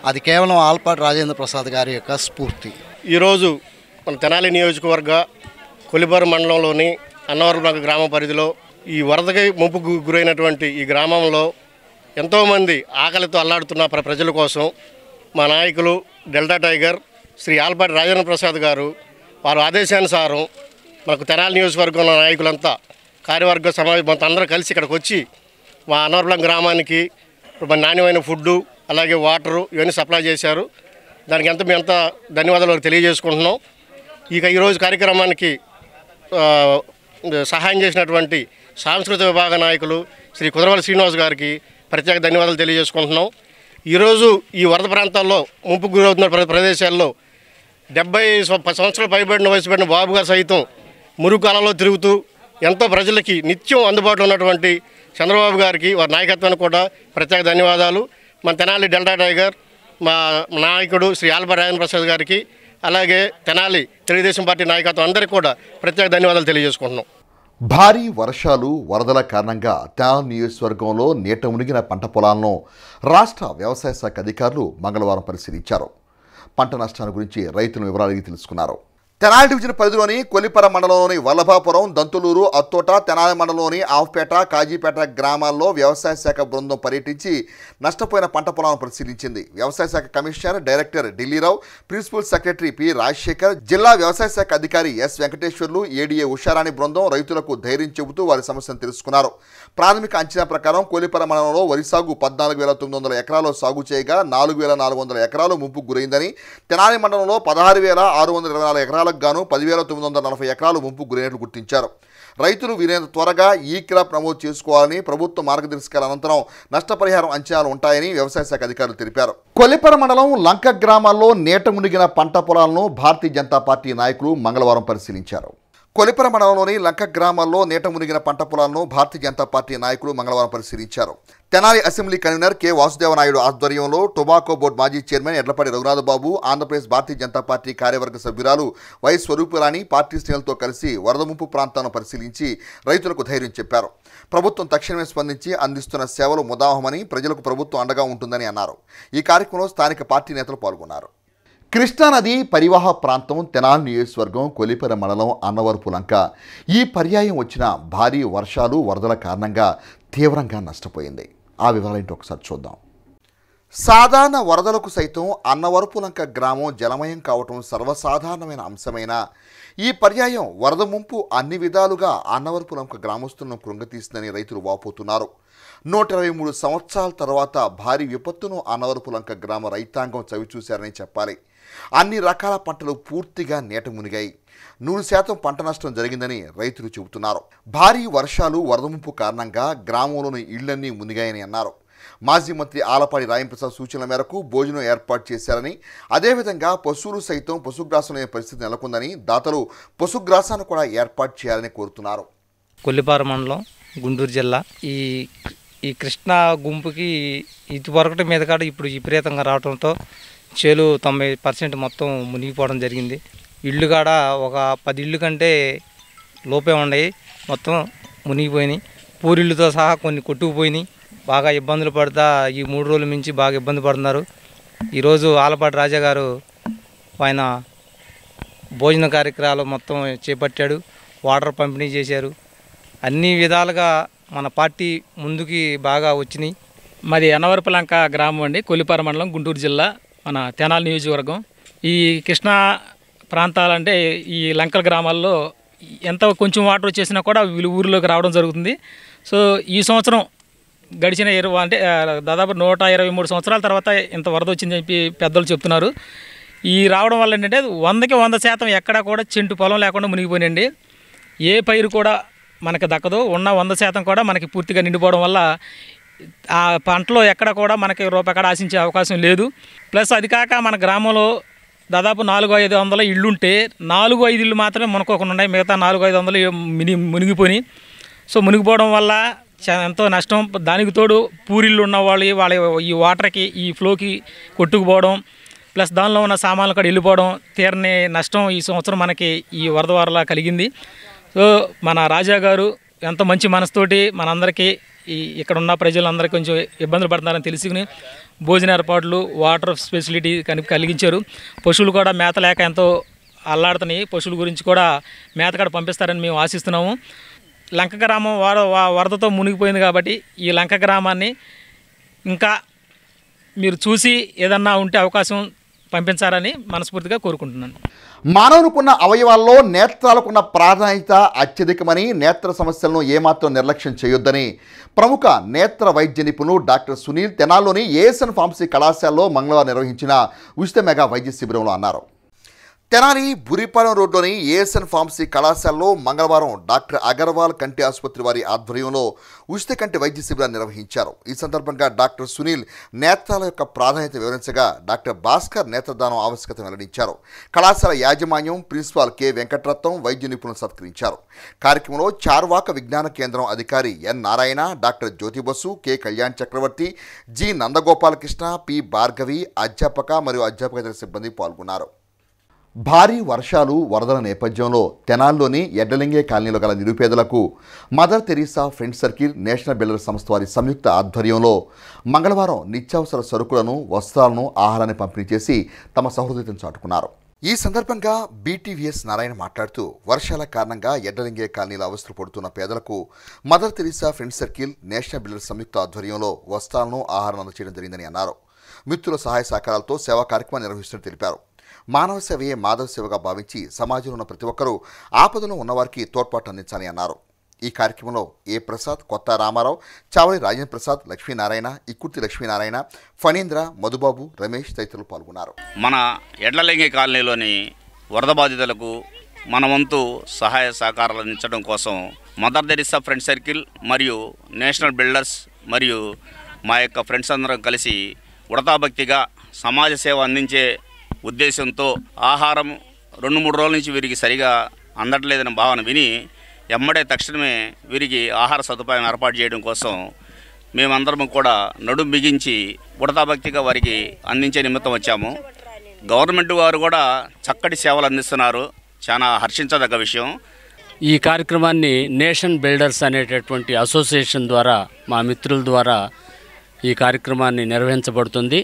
అది కేవలం ఆలపాటి రాజేంద్ర ప్రసాద్ గారి యొక్క స్ఫూర్తి. ఈరోజు మన తెనాలి నియోజకవర్గ కొల్లిపర మండలంలోని అన్నవరపు గ్రామ పరిధిలో ఈ వరదకి ముంపుకు గురైనటువంటి ఈ గ్రామంలో ఎంతోమంది ఆకలితో అల్లాడుతున్న ప్రజల కోసం మా నాయకులు డెల్టా టైగర్ శ్రీ ఆలపాటి రాజేంద్ర ప్రసాద్ గారు వారి ఆదేశానుసారం మనకు తెనాలి నియోజకవర్గంలో నాయకులంతా కార్యవర్గ సమావేశం మొత్తం అందరూ కలిసి ఇక్కడికి వచ్చి మా అన్నవరపులం గ్రామానికి నాణ్యమైన ఫుడ్డు అలాగే వాటరు ఇవన్నీ సప్లై చేశారు. దానికి మేము ఎంత ధన్యవాదాలు తెలియజేసుకుంటున్నాం. ఇక ఈరోజు కార్యక్రమానికి సహాయం చేసినటువంటి సాంస్కృతిక విభాగ నాయకులు శ్రీ కుదరవల్లి శ్రీనివాస్ గారికి ప్రత్యేక ధన్యవాదాలు తెలియజేసుకుంటున్నాం. ఈరోజు ఈ వరద ప్రాంతాల్లో ముంపుకు గురవుతున్న ప్రదేశాల్లో 70 సంవత్సరాలు పైబడిన వయసు పడిన బాబు గారు సైతం మురుగు కాలంలో తిరుగుతూ ఎంతో ప్రజలకి నిత్యం అందుబాటులో ఉన్నటువంటి చంద్రబాబు గారికి వారి నాయకత్వానికి కూడా ప్రత్యేక ధన్యవాదాలు. మన తెనాలి డెల్టా టైగర్ మా నాయకుడు శ్రీ ఆల్బర్ రాజేంద్ర ప్రసాద్ గారికి అలాగే తెనాలి తెలుగుదేశం పార్టీ నాయకత్వం అందరికీ కూడా ప్రత్యేక ధన్యవాదాలు తెలియజేసుకుంటున్నాం. భారీ వర్షాలు వరదల కారణంగా తెనాలి నియోజకవర్గంలో నీట మునిగిన పంట పొలాలను రాష్ట్ర వ్యవసాయ శాఖ అధికారులు మంగళవారం పరిశీలించారు. పంట నష్టాల గురించి రైతుల వివరాలు అడిగి తెలుసుకున్నారు. తెనాలి డివిజన్ పరిధిలోని కొల్లిపర మండలంలోని వల్లభాపురం, దంతులూరు, అత్తోట, తెనాలి మండలంలోని ఆఫ్పేట, కాజీపేట గ్రామాల్లో వ్యవసాయ శాఖ బృందం పర్యటించి నష్టపోయిన పంట పొలాలను పరిశీలించింది. వ్యవసాయ శాఖ commissioner director Dilli Rao, principal secretary P Rajasekhar, జిల్లా వ్యవసాయ శాఖ అధికారి ఎస్ వెంకటేశ్వర్లు, ఏడీఏ ఉషారాణి బృందం రైతులకు ధైర్యం చెబుతూ వారి సమస్యను తెలుసుకున్నారు. ప్రాథమిక అంచనా ప్రకారం కొల్లిపర మండలంలో వరి సాగు 14,900 ఎకరాలు సాగు చేయగా 4,400 ఎకరాలు ముంపుకు గురైందని, తెనాలి మండలంలో 16,624 ఎకరాలకు గాను 10,940 ఎకరాలు ముంపుకు గురైనట్లు గుర్తించారు. రైతులు వీలైనంత త్వరగా ఈ క్రాప్ నమోదు చేసుకోవాలని ప్రభుత్వ మార్గదర్శకాల అనంతరం నష్టపరిహారం అంచనాలు ఉంటాయని వ్యవసాయ శాఖ అధికారులు తెలిపారు. కొల్లిపర మండలం లంక గ్రామాల్లో నీట మునిగిన పంట పొలాలను భారతీయ జనతా పార్టీ నాయకులు మంగళవారం పరిశీలించారు. కొల్లిపర మండలంలోని లంక గ్రామాల్లో నీట మునిగిన పంట పొలాలను భారతీయ జనతా పార్టీ నాయకులు మంగళవారం పరిశీలించారు. Tenali assembly convener K Vasudeva Naidu ఆధ్వర్యంలో టొబాకో బోర్డు మాజీ చైర్మన్ ఎడ్లపాటి రఘునాథబాబు, ఆంధ్రప్రదేశ్ భారతీయ జనతా పార్టీ కార్యవర్గ సభ్యురాలు వై స్వరూపురాణి పార్టీ శ్రేణులతో కలిసి వరద ముంపు ప్రాంతాలను పరిశీలించి రైతులకు ధైర్యం చెప్పారు. ప్రభుత్వం తక్షణమే స్పందించి అందిస్తున్న సేవలు ముదావహమని, ప్రజలకు ప్రభుత్వం అండగా ఉంటుందని అన్నారు. ఈ కార్యక్రమంలో స్థానిక పార్టీ నేతలు పాల్గొన్నారు. కృష్ణానది పరివాహ ప్రాంతం తెనాలి నియోజకవర్గం కొల్లిపర మండలం అన్నవరపు లంక ఈ పర్యాయం వచ్చిన భారీ వర్షాలు వరదల కారణంగా తీవ్రంగా నష్టపోయింది. ఆ వివరాలేంటో ఒకసారి చూద్దాం. సాధారణ వరదలకు సైతం అన్నవరపు లంక గ్రామం జలమయం కావటం సర్వసాధారణమైన అంశమైన ఈ పర్యాయం వరద ముంపు అన్ని విధాలుగా అన్నవరపు లంక గ్రామస్తులను కృంగతీస్తుందని రైతులు వాపోతున్నారు. 123 సంవత్సరాల తర్వాత భారీ విపత్తును అన్నవరపు లంక గ్రామ రైతాంగం చవిచూశారని చెప్పాలి. అన్ని రకాల పంటలు పూర్తిగా నీట మునిగాయి. 100% పంట నష్టం జరిగిందని రైతులు చెబుతున్నారు. భారీ వర్షాలు వరద ముంపు కారణంగా గ్రామంలోని ఇళ్లన్నీ మునిగాయని అన్నారు. మాజీ మంత్రి ఆలపాటి రాయంప్రసాద్ సూచనల మేరకు భోజనం ఏర్పాటు చేశారని, అదేవిధంగా పశువులు సైతం పశుగ్రాసం లేని పరిస్థితి నెలకొందని, దాతలు పశుగ్రాసాన్ని కూడా ఏర్పాటు చేయాలని కోరుతున్నారు. కొల్లిపార మండలం, గుంటూరు జిల్లా. ఈ కృష్ణా గుంపుకి ఇటువరకటి మీద కాడ ఇప్పుడు విపరీతంగా రావడంతో చేలు 90% మొత్తం మునిగిపోవడం జరిగింది. ఇళ్ళు కాడ ఒక 10 ఇళ్ళు కంటే లోపే ఉన్నాయి, మొత్తం మునిగిపోయినాయి. పూరిళ్ళతో సహా కొన్ని కొట్టుకుపోయినాయి. బాగా ఇబ్బందులు పడతా ఈ 3 రోజుల నుంచి బాగా ఇబ్బంది పడుతున్నారు. ఈరోజు ఆలపాటి రాజా గారు ఆయన భోజన కార్యక్రమాలు మొత్తం చేపట్టాడు, వాటర్ పంపిణీ చేశారు. అన్ని విధాలుగా మన పార్టీ ముందుకి బాగా వచ్చినాయి. మాది అన్నవరపులంక గ్రామం అండి, కొల్లిపార మండలం, గుంటూరు జిల్లా, మన తెనాలి నియోజకవర్గం. ఈ కృష్ణా ప్రాంతాలంటే ఈ లంకల గ్రామాల్లో ఎంత కొంచెం వాటర్ వచ్చేసినా కూడా వీళ్ళు ఊరిలోకి రావడం జరుగుతుంది. సో ఈ సంవత్సరం గడిచిన దాదాపు 123 సంవత్సరాల తర్వాత ఇంత వరద వచ్చిందని చెప్పి పెద్దలు చెప్తున్నారు. ఈ రావడం వల్ల ఏంటంటే 100కి 100% ఎక్కడా కూడా చెంటు పొలం లేకుండా మునిగిపోయినండి. ఏ పైరు కూడా మనకు దక్కదు. ఉన్న 100% కూడా మనకి పూర్తిగా నిండిపోవడం వల్ల ఆ పంటలో ఎక్కడ కూడా మనకి రూపాయి ఆశించే అవకాశం లేదు. ప్లస్ అది కాక మన గ్రామంలో దాదాపు 400-500 ఇళ్ళు ఉంటే 4-5 ఇళ్ళు మాత్రమే మునుకోకుండా ఉన్నాయి. మిగతా 400-500 మునిగిపోయి. సో మునిగిపోవడం వల్ల ఎంతో నష్టం. దానికి తోడు పూరిళ్ళు ఉన్న వాళ్ళ ఈ వాటర్కి, ఈ ఫ్లోకి కొట్టుకుపోవడం, ప్లస్ దానిలో ఉన్న సామాన్లు కూడా వెళ్ళిపోవడం, తీరని నష్టం ఈ సంవత్సరం మనకి ఈ వరద వరలా కలిగింది. సో మన రాజా గారు ఎంతో మంచి మనసుతోటి మనందరికీ ఇక్కడ ఉన్న ప్రజలందరికీ కొంచెం ఇబ్బందులు పడుతున్నారని తెలుసుకుని భోజన ఏర్పాట్లు, వాటర్ ఫెసిలిటీ కలిగించారు. పశువులు కూడా మేత లేక ఎంతో అల్లాడుతున్నాయి. పశువుల గురించి కూడా మేత కూడా పంపిస్తారని మేము ఆశిస్తున్నాము. లంక గ్రామం వరదతో మునిగిపోయింది కాబట్టి ఈ లంక గ్రామాన్ని ఇంకా మీరు చూసి ఏదన్నా ఉంటే అవకాశం పంపించాలని మనస్ఫూర్తిగా కోరుకుంటున్నాను. మానవునికున్న అవయవాల్లో నేత్రాలకున్న ప్రాధాన్యత అత్యధికమని, నేత్ర సమస్యలను ఏమాత్రం నిర్లక్ష్యం చేయొద్దని ప్రముఖ నేత్ర వైద్య నిపుణులు డాక్టర్ సునీల్ తెనాల్లోని ఏఎస్ఎన్ ఫార్మసీ కళాశాలలో మంగళవారం నిర్వహించిన ఉచిత మెగా వైద్య శిబిరంలో అన్నారు. తెనాలి బురిపాలెం రోడ్లోని ఏఎస్ఎన్ ఫార్మసీ కళాశాలలో మంగళవారం డాక్టర్ అగర్వాల్ కంటి ఆసుపత్రి వారి ఆధ్వర్యంలో ఉచిత కంటి వైద్య శిబిరాన్ని నిర్వహించారు. ఈ సందర్భంగా డాక్టర్ సునీల్ నేత్రాల యొక్క ప్రాధాన్యత వివరించగా డాక్టర్ భాస్కర్ నేత్రదానం ఆవశ్యకత వెల్లడించారు. కళాశాల యాజమాన్యం ప్రిన్సిపాల్ కె వెంకటరత్నం వైద్య నిపుణులు సత్కరించారు. కార్యక్రమంలో చార్వాక విజ్ఞాన కేంద్రం అధికారి ఎన్ నారాయణ, డాక్టర్ జ్యోతిబసు, కె కళ్యాణ్ చక్రవర్తి, జి నందగోపాలకృష్ణ, పి భార్గవి, అధ్యాపక మరియు అధ్యాపకేతర సిబ్బంది పాల్గొన్నారు. భారీ వర్షాలు, వరదల నేపథ్యంలో తెనాల్లోని ఎడ్డలింగే కాలనీలో గల నిరుపేదలకు mother Teresa friend circle national builder సంస్థ వారి సంయుక్త ఆధ్వర్యంలో మంగళవారం నిత్యావసర సరుకులను, వస్త్రాలను, ఆహారాన్ని పంపిణీ చేసి తమ సహృదయతను చాటుకున్నారు. ఈ సందర్భంగా బీటీవీఎస్ నారాయణ మాట్లాడుతూ వర్షాల కారణంగా ఎడ్డలింగే కాలనీలో అవస్థలు పడుతున్న పేదలకు mother Teresa friend circle national builder సంయుక్త ఆధ్వర్యంలో వస్త్రాలను, ఆహారం అందజేయడం జరిగిందని అన్నారు. మిత్రుల సహాయ సహకారాలతో సేవా కార్యక్రమాన్ని నిర్వహిస్తున్నట్టు తెలిపారు. మానవ సేవయే మాధవ సేవగా భావించి సమాజంలో ఉన్న ప్రతి ఒక్కరూ ఆపదలో ఉన్నవారికి తోడ్పాటు అందించాలని అన్నారు. ఈ కార్యక్రమంలో ఏ ప్రసాద్, కొత్త రామారావు, చావలి రాజేంద్ర ప్రసాద్, లక్ష్మీనారాయణ, ఇక్కుర్తి లక్ష్మీనారాయణ, ఫణీంద్ర, మధుబాబు, రమేష్ తదితరులు పాల్గొన్నారు. మన ఎడ్లలింగి కాలనీలోని వరద బాధితులకు మన వంతు సహాయ సహకారాలు అందించడం కోసం మదర్ తెరీసా ఫ్రెండ్ సర్కిల్ మరియు నేషనల్ బిల్డర్స్ మరియు మా యొక్క ఫ్రెండ్స్ అందరం కలిసి ఉడతాభక్తిగా సమాజ సేవ అందించే ఉద్దేశంతో ఆహారం 2-3 రోజుల నుంచి వీరికి సరిగా అందట్లేదని భావన విని ఎమ్మడే తక్షణమే వీరికి ఆహార సదుపాయం ఏర్పాటు చేయడం కోసం మేమందరం కూడా నడుం బిగించి ఉడతాభక్తిగా వారికి అందించే నిమిత్తం వచ్చాము. గవర్నమెంట్ వారు కూడా చక్కటి సేవలు అందిస్తున్నారు, చాలా హర్షించదగ్గ విషయం. ఈ కార్యక్రమాన్ని నేషన్ బిల్డర్స్ అనేటటువంటి అసోసియేషన్ ద్వారా మా మిత్రుల ద్వారా ఈ కార్యక్రమాన్ని నిర్వహించబడుతుంది.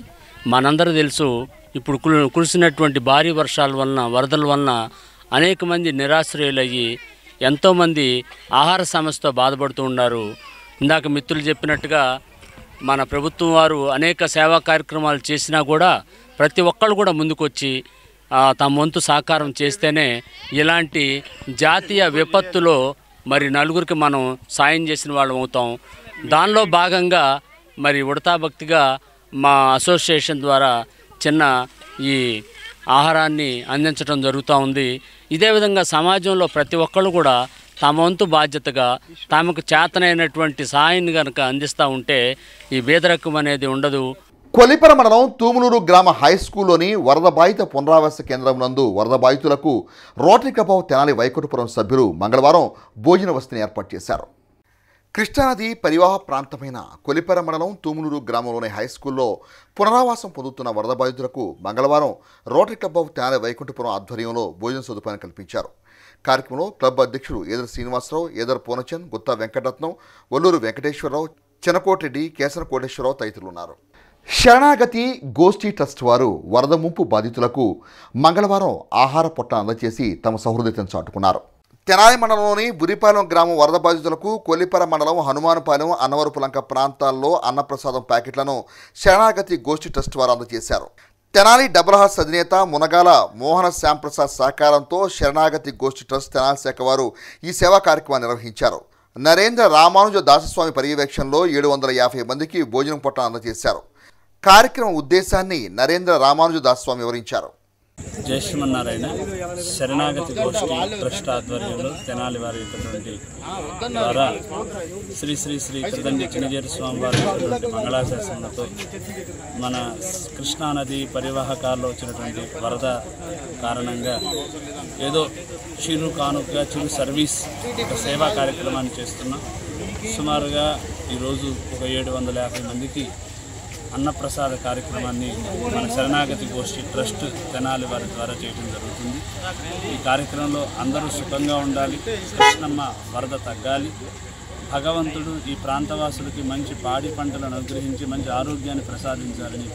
మనందరూ తెలుసు, ఇప్పుడు కురిసినటువంటి భారీ వర్షాల వలన, వరదల వలన అనేక మంది నిరాశ్రయులయ్యి ఎంతోమంది ఆహార సమస్యతో బాధపడుతూ ఉన్నారు. ఇందాక మిత్రులు చెప్పినట్టుగా మన ప్రభుత్వం వారు అనేక సేవా కార్యక్రమాలు చేసినా కూడా ప్రతి ఒక్కళ్ళు కూడా ముందుకొచ్చి తమ వంతు సహకారం చేస్తేనే ఇలాంటి జాతీయ విపత్తులో మరి నలుగురికి మనం సాయం చేసిన వాళ్ళం అవుతాం. దానిలో భాగంగా మరి ఉడతాభక్తిగా మా అసోసియేషన్ ద్వారా చిన్న ఈ ఆహారాన్ని అందించడం జరుగుతూ ఉంది. ఇదే విధంగా సమాజంలో ప్రతి ఒక్కళ్ళు కూడా తమ వంతు బాధ్యతగా తమకు చేతనైనటువంటి సహాయాన్ని కనుక అందిస్తూ ఉంటే ఈ బేదరికం అనేది ఉండదు. కొలిపర మండలం తూములూరు గ్రామ హై స్కూల్లోని వరద బాధిత పునరావాస కేంద్రం నందు వరద బాధితులకు rotary club of Tenali Vaikunthapuram సభ్యులు మంగళవారం భోజన వసతిని ఏర్పాటు చేశారు. కృష్ణానది పరివాహ ప్రాంతమైన కొలిపర మండలం తూములూరు గ్రామంలోని హై స్కూల్లో పునరావాసం పొందుతున్న వరద బాధితులకు మంగళవారం rotary club of Tenali Vaikunthapuram ఆధ్వర్యంలో భోజన సదుపాయాన్ని కల్పించారు. కార్యక్రమంలో క్లబ్ అధ్యక్షుడు ఏదర్ శ్రీనివాసరావు, ఏదర్ పూర్ణచంద్, గుత్తా వెంకటరత్నం, ఒల్లూరు వెంకటేశ్వరరావు, చినకోటిరెడ్డి, కేసన కోటేశ్వరరావు తదితరులు ఉన్నారు. శరణాగతి గోష్ఠి ట్రస్ట్ వారు వరద ముంపు బాధితులకు మంగళవారం ఆహార పొట్ట అందజేసి తమ సహృదయతను చాటుకున్నారు. తెనాలి మండలంలోని బురిపాలెం గ్రామం వరద బాధితులకు కొల్లిపర మండలం హనుమానుపాలెం, అన్నవరపులంక ప్రాంతాల్లో అన్నప్రసాదం ప్యాకెట్లను శరణాగతి గోష్ఠి ట్రస్ట్ వారు అందజేశారు. తెనాలి డబుల్ హార్స్ అధినేత మునగాల మోహన శ్యాంప్రసాద్ సహకారంతో శరణాగతి గోష్ఠి ట్రస్ట్ తెనాలి శాఖ వారు ఈ సేవా కార్యక్రమాన్ని నిర్వహించారు. నరేంద్ర రామానుజ దాసస్వామి పర్యవేక్షణలో 750 మందికి భోజనం పొట్ట అందజేశారు. కార్యక్రమం ఉద్దేశాన్ని నరేంద్ర రామానుజ దాసస్వామి వివరించారు. జై శ్రీమన్నారాయణ. శరణాగతి గోష్ఠి ట్రస్ట్ ఆధ్వర్యంలో తెనాలి వారి ద్వారా శ్రీ శ్రీ శ్రీ త్రిదండి చిన్నజేరి స్వామివారి మంగళాశాసనలతో మన కృష్ణానది పరివాహకాల్లో వచ్చినటువంటి వరద కారణంగా ఏదో చిరు కానుకగా చిరు సర్వీస్ ఒక సేవా కార్యక్రమాన్ని చేస్తున్నాం. సుమారుగా ఈరోజు ఒక 750 మందికి అన్నప్రసాద కార్యక్రమాన్ని మన శరణాగతి గోష్ఠి ట్రస్ట్ తెనాలి వారి ద్వారా చేయడం జరుగుతుంది. ఈ కార్యక్రమంలో అందరూ సుఖంగా ఉండాలి, కృష్ణమ్మ వరద తగ్గాలి, భగవంతుడు ఈ ప్రాంతవాసులకి మంచి పాడి పంటలను అనుగ్రహించి మంచి ఆరోగ్యాన్ని ప్రసాదించాలని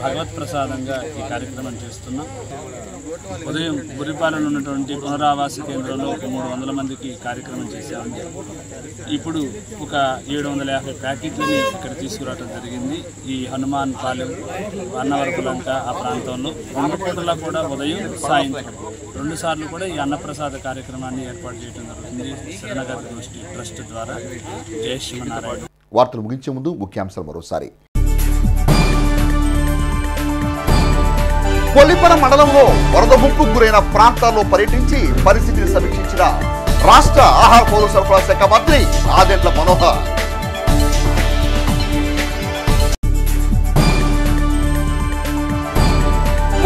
భగవత్ ప్రసాదంగా ఈ కార్యక్రమం చేస్తున్నాం. ఉదయం గురిపాలెంలో ఉన్నటువంటి పునరావాస కేంద్రంలో ఒక 300 మందికి కార్యక్రమం చేశామండి. ఇప్పుడు ఒక 750 ప్యాకెట్లని ఇక్కడ తీసుకురావడం జరిగింది. ఈ హనుమాన్ పాలెం, అన్నవరపులంక ఆ ప్రాంతంలో 2 పూటలా కూడా ఉదయం సాయంత్రం 2 సార్లు కూడా ఈ అన్నప్రసాద కార్యక్రమాన్ని ఏర్పాటు చేయడం జరుగుతుంది శరణాగతి గోష్ఠి ట్రస్ట్ ద్వారా. జై శ్రీమన్నారాయణ. వార్తలు ముగించే ముందు ముఖ్యాంశాలు మరోసారి. కొల్లిపర మండలంలో వరద ముప్పుకు గురైన ప్రాంతాల్లో పర్యటించి పరిస్థితిని సమీక్షించిన రాష్ట్ర ఆహార పౌర సరఫరా శాఖ మంత్రి ఆదెండ్ల మనోహర్.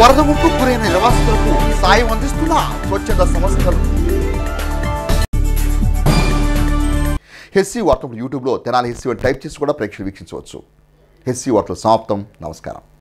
వరద ముప్పుకు గురైన నివాసితులకు సాయం అందిస్తున్న స్వచ్ఛంద సంస్థలు. హెస్సీ వార్తలు యూట్యూబ్లో తెనాలి హెస్సీ టైప్ చేసి కూడా ప్రేక్షకులు వీక్షించవచ్చు. హెస్సీ వార్తలు సమాప్తం. నమస్కారం.